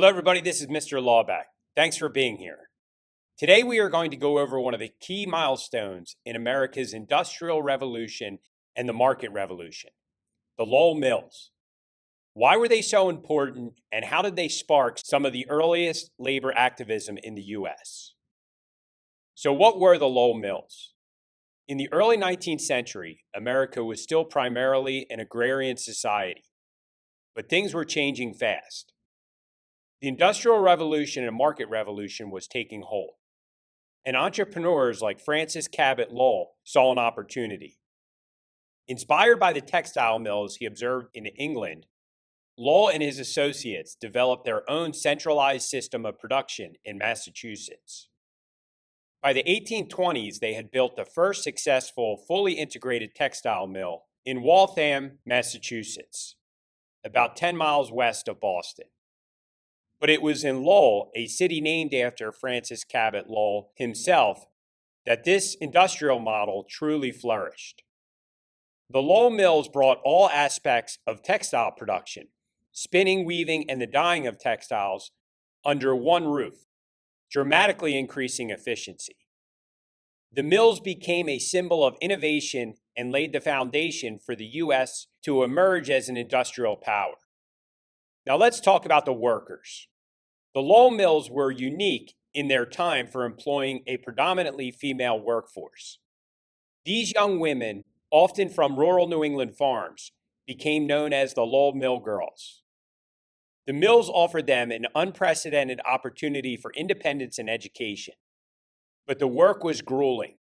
Hello everybody, this is Mr. Laubach. Thanks for being here. Today we are going to go over one of the key milestones in America's Industrial Revolution and the Market Revolution, the Lowell Mills. Why were they so important and how did they spark some of the earliest labor activism in the U.S.? So what were the Lowell Mills? In the early 19th century, America was still primarily an agrarian society, but things were changing fast. The Industrial Revolution and Market Revolution was taking hold, and entrepreneurs like Francis Cabot Lowell saw an opportunity. Inspired by the textile mills he observed in England, Lowell and his associates developed their own centralized system of production in Massachusetts. By the 1820s, they had built the first successful, fully integrated textile mill in Waltham, Massachusetts, about 10 miles west of Boston. But it was in Lowell, a city named after Francis Cabot Lowell himself, that this industrial model truly flourished. The Lowell Mills brought all aspects of textile production, spinning, weaving, and the dyeing of textiles, under one roof, dramatically increasing efficiency. The mills became a symbol of innovation and laid the foundation for the U.S. to emerge as an industrial power. Now let's talk about the workers. The Lowell Mills were unique in their time for employing a predominantly female workforce. These young women, often from rural New England farms, became known as the Lowell Mill Girls. The mills offered them an unprecedented opportunity for independence and education. But the work was grueling.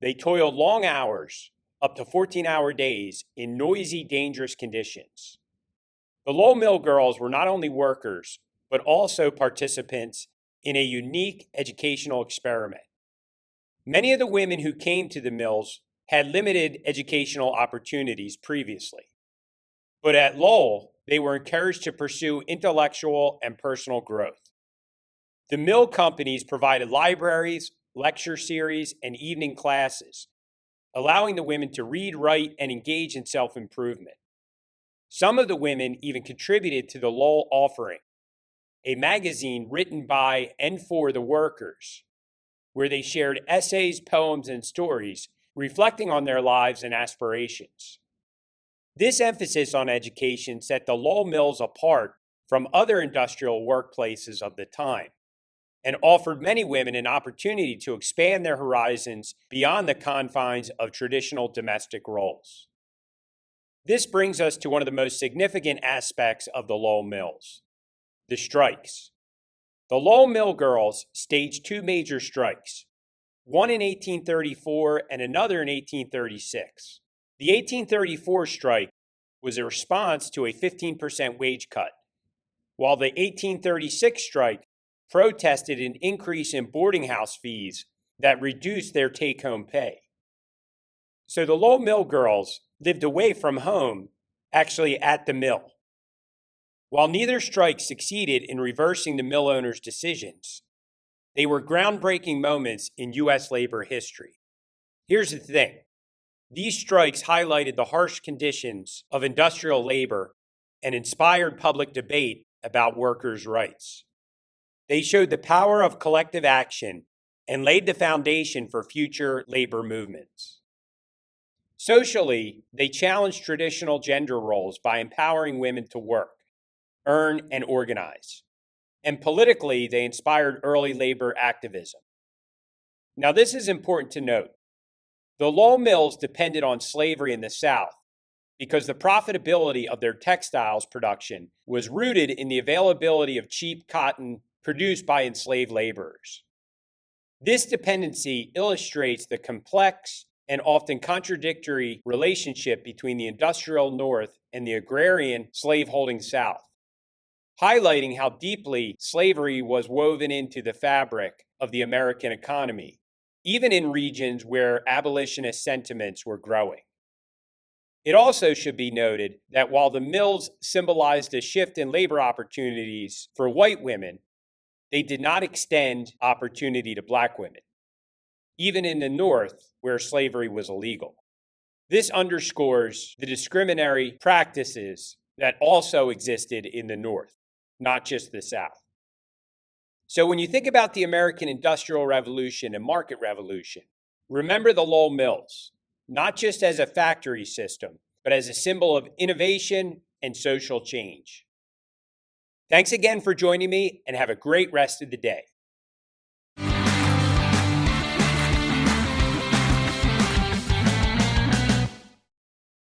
They toiled long hours, up to 14-hour days, in noisy, dangerous conditions. The Lowell Mill Girls were not only workers, but also participants in a unique educational experiment. Many of the women who came to the mills had limited educational opportunities previously. But at Lowell, they were encouraged to pursue intellectual and personal growth. The mill companies provided libraries, lecture series, and evening classes, allowing the women to read, write, and engage in self-improvement. Some of the women even contributed to the Lowell Offering, a magazine written by and for the workers, where they shared essays, poems, and stories reflecting on their lives and aspirations. This emphasis on education set the Lowell Mills apart from other industrial workplaces of the time and offered many women an opportunity to expand their horizons beyond the confines of traditional domestic roles. This brings us to one of the most significant aspects of the Lowell Mills: the strikes. The Lowell Mill Girls staged two major strikes, one in 1834 and another in 1836. The 1834 strike was a response to a 15% wage cut, while the 1836 strike protested an increase in boarding house fees that reduced their take-home pay. So the Lowell Mill Girls lived away from home, actually at the mill. While neither strike succeeded in reversing the mill owners' decisions, they were groundbreaking moments in U.S. labor history. Here's the thing. These strikes highlighted the harsh conditions of industrial labor and inspired public debate about workers' rights. They showed the power of collective action and laid the foundation for future labor movements. Socially, they challenged traditional gender roles by empowering women to work, earn, and organize. And politically, they inspired early labor activism. Now, this is important to note. The Lowell Mills depended on slavery in the South because the profitability of their textiles production was rooted in the availability of cheap cotton produced by enslaved laborers. This dependency illustrates the complex and often contradictory relationship between the industrial North and the agrarian slaveholding South, highlighting how deeply slavery was woven into the fabric of the American economy, even in regions where abolitionist sentiments were growing. It also should be noted that while the mills symbolized a shift in labor opportunities for white women, they did not extend opportunity to black women, even in the North where slavery was illegal. This underscores the discriminatory practices that also existed in the North, not just the South. So when you think about the American Industrial Revolution and market revolution, remember the Lowell Mills, not just as a factory system, but as a symbol of innovation and social change. Thanks again for joining me, and have a great rest of the day.